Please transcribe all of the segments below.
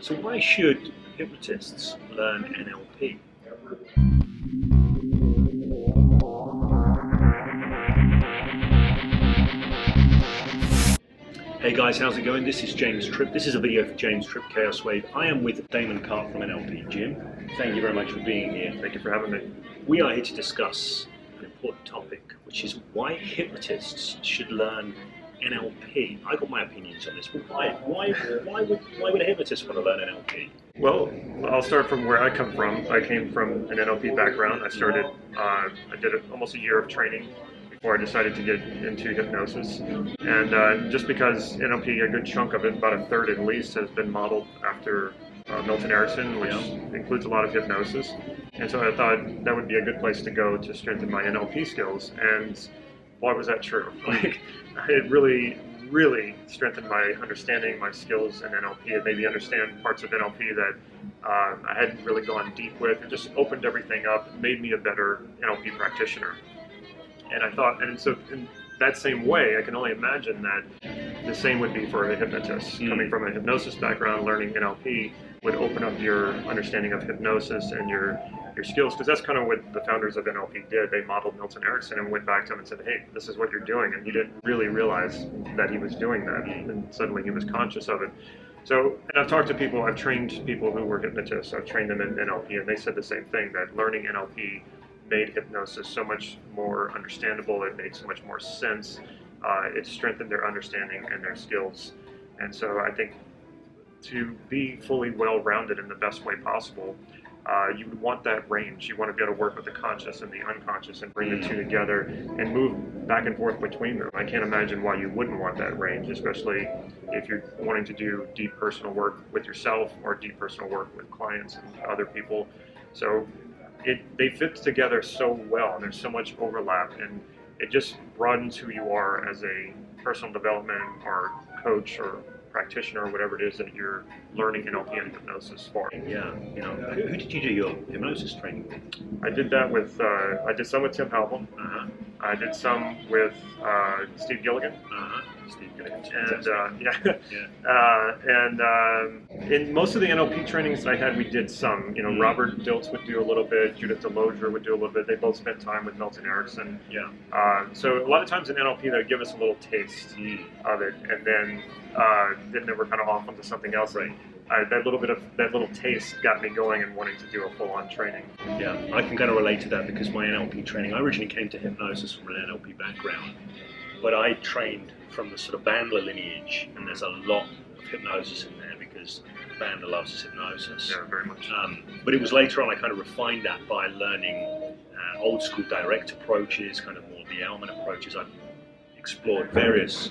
So why should hypnotists learn NLP? Hey guys, how's it going? This is James Tripp. This is a video for James Tripp, Chaos Wave. I am with Damon Cart from NLP Gym. Thank you very much for being here. Thank you for having me. We are here to discuss an important topic, which is why hypnotists should learn NLP. I got my opinions on this, but why would a hypnotist want to learn NLP? Well, I'll start from where I come from. I came from an NLP background. I did almost a year of training before I decided to get into hypnosis. And just because NLP, a good chunk of it, about a third at least, has been modeled after Milton Erickson, which includes a lot of hypnosis. And so I thought that would be a good place to go to strengthen my NLP skills. And why was that true? Like, it really strengthened my understanding, my skills in NLP. It made me understand parts of NLP that I hadn't really gone deep with. It just opened everything up, and made me a better NLP practitioner. And I thought, and so in that same way, I can only imagine that the same would be for a hypnotist. Coming from a hypnosis background, learning NLP would open up your understanding of hypnosis and your skills, because that's kind of what the founders of NLP did. They modeled Milton Erickson and went back to him and said, hey, this is what you're doing. And he didn't really realize that he was doing that. And suddenly he was conscious of it. So, and I've talked to people, I've trained people who were hypnotists. I've trained them in NLP, and they said the same thing, that learning NLP made hypnosis so much more understandable. It made so much more sense. It strengthened their understanding and their skills. And so I think to be fully well-rounded in the best way possible, you would want that range. You want to be able to work with the conscious and the unconscious and bring the two together and move back and forth between them. I can't imagine why you wouldn't want that range, especially if you're wanting to do deep personal work with yourself or deep personal work with clients and other people. So they fit together so well, and there's so much overlap, and it just broadens who you are as a personal development or coach or practitioner or whatever it is that you're learning NLP and hypnosis for. Yeah, you know, who did you do your hypnosis training with? I did that with, I did some with Tim Halpern. I did some with Steve Gilligan. Steve Gilligan. And in most of the NLP trainings that I had, we did some. You know, Robert Dilts would do a little bit, Judith Delodre would do a little bit. They both spent time with Milton Erickson. So a lot of times in NLP, they would give us a little taste of it, and then they were kind of off onto something else. Right. That little taste got me going and wanting to do a full-on training. Yeah, I can kind of relate to that because my NLP training, I originally came to hypnosis from an NLP background, but I trained from the sort of Bandler lineage, and there's a lot of hypnosis in there because Bandler loves his hypnosis. Yeah, very much. But it was later on I kind of refined that by learning old school direct approaches, kind of more the Elman approaches. I explored various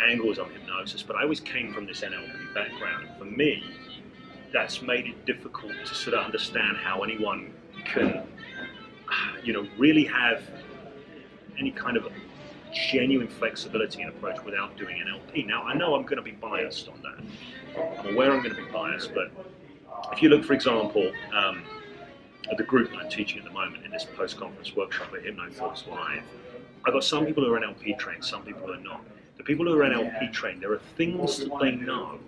angles on hypnosis, but I always came from this NLP background. For me, that's made it difficult to sort of understand how anyone can, you know, really have any kind of genuine flexibility in approach without doing NLP. Now, I know I'm going to be biased on that. I'm aware I'm going to be biased, but if you look, for example, at the group that I'm teaching at the moment in this post-conference workshop at HypnoThoughts Live, I've got some people who are NLP trained, some people who are not. The people who are NLP trained, there are things that they know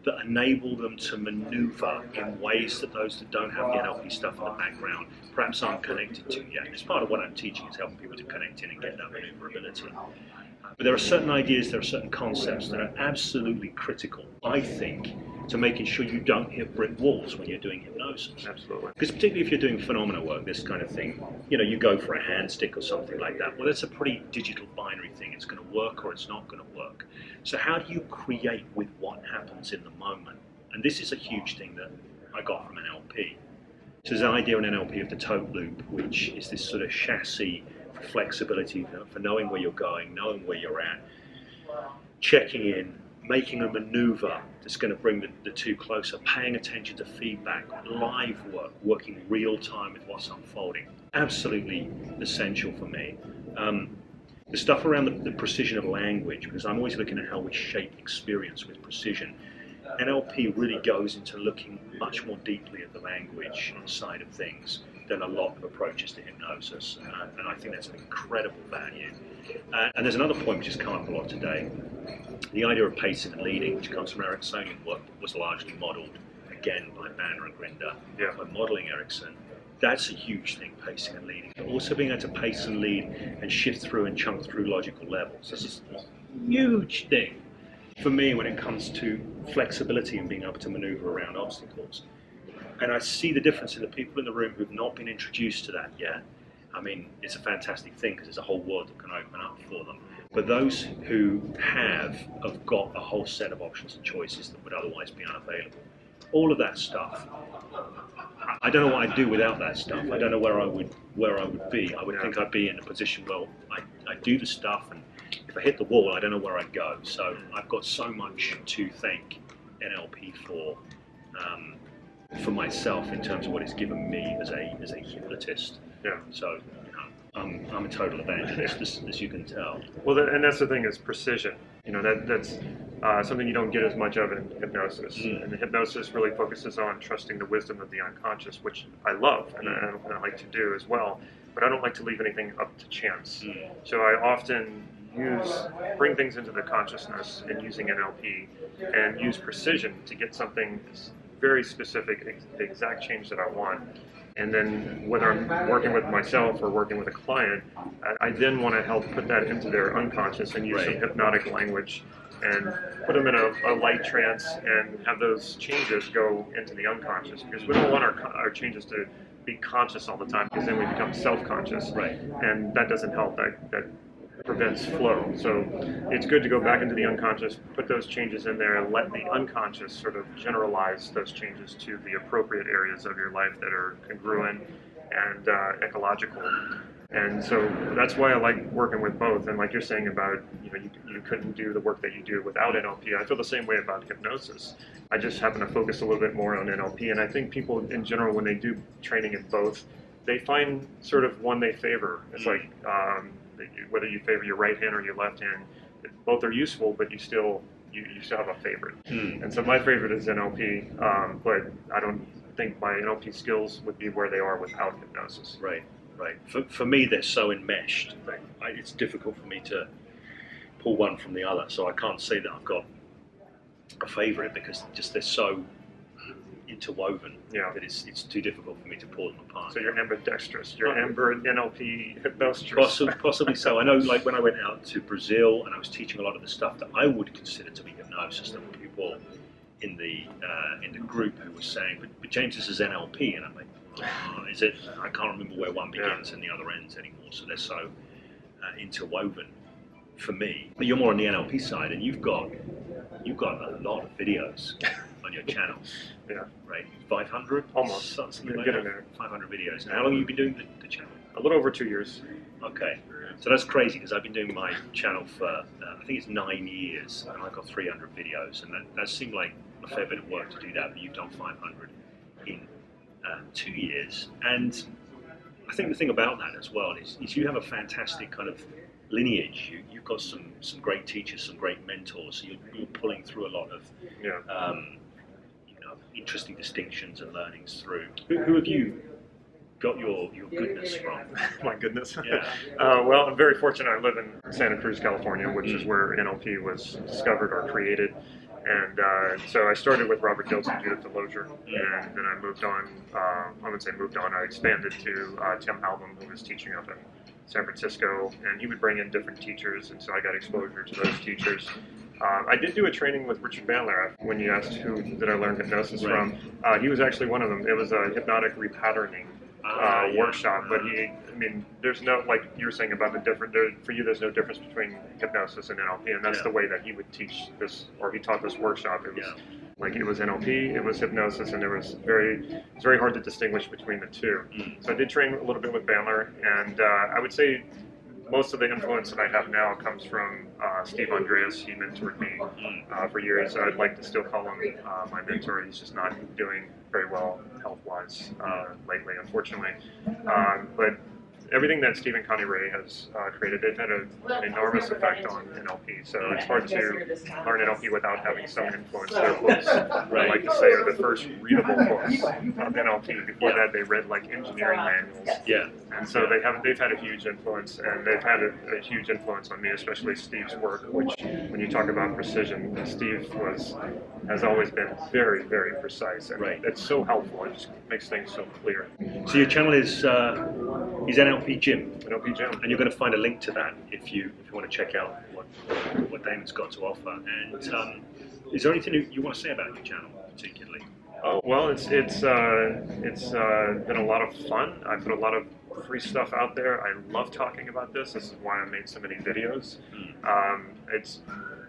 that enable them to maneuver in ways that those that don't have the NLP stuff in the background perhaps aren't connected to yet. It's part of what I'm teaching, is helping people to connect in and get that maneuverability. But there are certain ideas, there are certain concepts that are absolutely critical, I think, to making sure you don't hit brick walls when you're doing hypnosis. Absolutely. Because particularly if you're doing phenomena work, this kind of thing, you know, you go for a hand stick or something like that. Well, that's a pretty digital binary thing. It's going to work or it's not going to work. So how do you create with what happens in the moment? And this is a huge thing that I got from NLP. So there's an idea in NLP of the tote loop, which is this sort of chassis for flexibility, for knowing where you're going, knowing where you're at, checking in, making a maneuver that's going to bring the two closer, paying attention to feedback, live work, working real time with what's unfolding. Absolutely essential for me. The stuff around the precision of language, because I'm always looking at how we shape experience with precision. NLP really goes into looking much more deeply at the language side of things than a lot of approaches to hypnosis, and I think that's an incredible value. And there's another point which has come up a lot today, the idea of pacing and leading, which comes from Ericksonian work, was largely modelled again by Banner and Grinder, by modelling Erickson. That's a huge thing, pacing and leading. But also being able to pace and lead and shift through and chunk through logical levels. This is a huge thing for me when it comes to flexibility and being able to maneuver around obstacles. And I see the difference in the people in the room who've not been introduced to that yet. I mean, it's a fantastic thing because there's a whole world that can open up for them. But those who have got a whole set of options and choices that would otherwise be unavailable. All of that stuff. I don't know what I'd do without that stuff. I don't know where I would be. I would think I'd be in a position where I do the stuff, and if I hit the wall, I don't know where I'd go. So I've got so much to thank NLP for myself in terms of what it's given me as a hypnotist. So I'm a total evangelist, as you can tell. Well, and that's the thing, is precision. You know, that's something you don't get as much of in hypnosis. And the hypnosis really focuses on trusting the wisdom of the unconscious, which I love and I like to do as well. But I don't like to leave anything up to chance. So I often bring things into the consciousness and using NLP and use precision to get something very specific, the exact change that I want. And then whether I'm working with myself or working with a client, I then want to help put that into their unconscious and use some hypnotic language and put them in a light trance and have those changes go into the unconscious, because we don't want our changes to be conscious all the time, because then we become self-conscious. And that doesn't help. That prevents flow. So it's good to go back into the unconscious, put those changes in there, and let the unconscious sort of generalize those changes to the appropriate areas of your life that are congruent and ecological. And so that's why I like working with both. And like you're saying about, you couldn't do the work that you do without NLP. I feel the same way about hypnosis. I just happen to focus a little bit more on NLP. And I think people in general, when they do training in both, they find sort of one they favor. It's like, whether you favor your right hand or your left hand, both are useful, but you still have a favorite. And so my favorite is NLP, but I don't think my NLP skills would be where they are without hypnosis. Right. For me, they're so enmeshed that it's difficult for me to pull one from the other. So I can't say that I've got a favorite, because they're so interwoven that it's too difficult for me to pull them apart. So you're ambidextrous. You're NLP hypnosis. Possibly so. I know, like when I went out to Brazil and I was teaching a lot of the stuff that I would consider to be hypnosis, there were people in the group who were saying, but James, this is NLP, and I'm like, is it? I can't remember where one begins and the other ends anymore. So they're so interwoven for me. But you're more on the NLP side, and you've got a lot of videos on your channel. Right, 500? Almost. Something like that. 500 videos. And how long have you been doing the channel? A little over 2 years. Okay, so that's crazy, because I've been doing my channel for I think it's 9 years, and I've got 300 videos, and that seemed like a fair bit of work to do that. But you've done 500 in 2 years, and I think the thing about that as well is you have a fantastic kind of lineage. You've got some great teachers, some great mentors. So you're pulling through a lot of interesting distinctions and learnings through. Who have you got your goodness from? My goodness. Well, I'm very fortunate. I live in Santa Cruz, California, which is where NLP was discovered or created. And so I started with Robert Dilts and Judith Delosier, and then I moved on. I wouldn't say moved on. I expanded to Tim Halbum, who was teaching up in San Francisco, and he would bring in different teachers, and so I got exposure to those teachers. I did do a training with Richard Bandler. When you asked who did I learn hypnosis from, he was actually one of them. It was a hypnotic repatterning workshop, but there's no, like you were saying about the different, for you there's no difference between hypnosis and NLP, and that's the way that he would teach this, or he taught this workshop. It was like, it was NLP, it was hypnosis, and it was very hard to distinguish between the two. So I did train a little bit with Bandler, and I would say most of the influence that I have now comes from Steve Andreas. He mentored me for years. I'd like to still call him my mentor. He's just not doing very well health-wise lately, unfortunately. But everything that Steve and Connie Ray has created, they've had an enormous effect on NLP. So it's hard to learn NLP without having some influence. Their books, I like to say, are the first readable books of NLP. Before that, they read like engineering manuals. Yeah. And so they've had a huge influence, and they've had a huge influence on me, especially Steve's work, which, when you talk about precision, Steve has always been very, very precise. And it's so helpful. It just makes things so clear. So your channel is NLP Gym. NLP Gym. And you're going to find a link to that if you want to check out what Damon's got to offer. And is there anything you want to say about your channel particularly? Oh, well, it's been a lot of fun. I put a lot of free stuff out there. I love talking about this. This is why I made so many videos.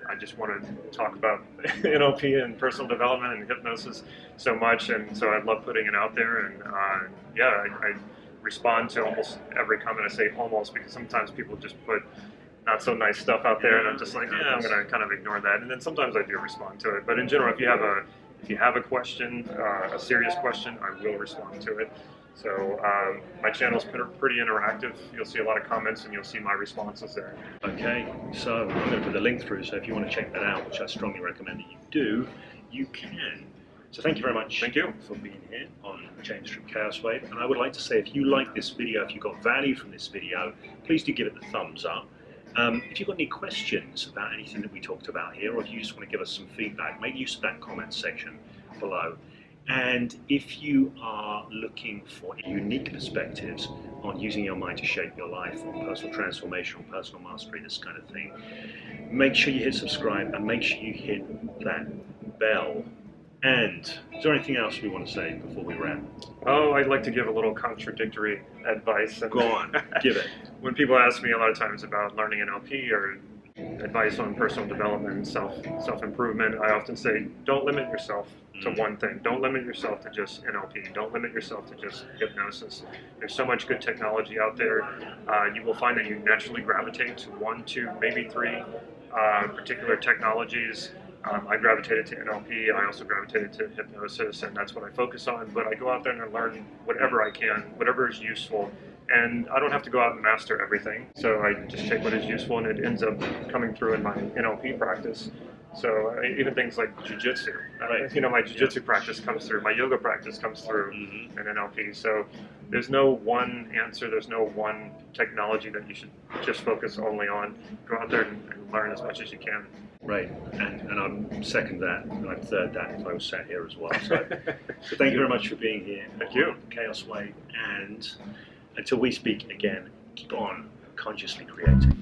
I just want to talk about NLP and personal development and hypnosis so much, and so I love putting it out there. And I respond to almost every comment. I say almost because sometimes people just put not so nice stuff out there, and I'm just like, yeah, I'm going to kind of ignore that. And then sometimes I do respond to it. But in general, if you have a question, a serious question, I will respond to it. So my channel's pretty interactive. You'll see a lot of comments, and you'll see my responses there. Okay, so I'm going to put the link through, so if you want to check that out, which I strongly recommend that you do, you can. So thank you very much. Thank you for being here on James Tripp Chaos Wave. And I would like to say, if you like this video, if you got value from this video, please do give it the thumbs up. If you've got any questions about anything that we talked about here, or if you just want to give us some feedback, make use of that comment section below. And if you are looking for unique perspectives on using your mind to shape your life, on personal transformation, on personal mastery, this kind of thing, make sure you hit subscribe and make sure you hit that bell. And is there anything else we want to say before we wrap? Oh, I'd like to give a little contradictory advice. Go on, give it. When people ask me a lot of times about learning NLP or advice on personal development and self-improvement, I often say, don't limit yourself to one thing. Don't limit yourself to just NLP. Don't limit yourself to just hypnosis. There's so much good technology out there. You will find that you naturally gravitate to 1, 2, maybe 3 particular technologies. I gravitated to NLP. I also gravitated to hypnosis, and that's what I focus on. But I go out there and I learn whatever I can, whatever is useful. And I don't have to go out and master everything. So I just take what is useful, and it ends up coming through in my NLP practice. So even things like jiu-jitsu, my jiu-jitsu practice comes through, my yoga practice comes through in NLP. So there's no one answer, there's no one technology that you should just focus only on. Go out there and learn as much as you can. Right, and I'm second that, and I'd third that if I was sat here as well. So thank you very much for being here. Thank you. Chaos Wave, and until we speak again, keep on consciously creating.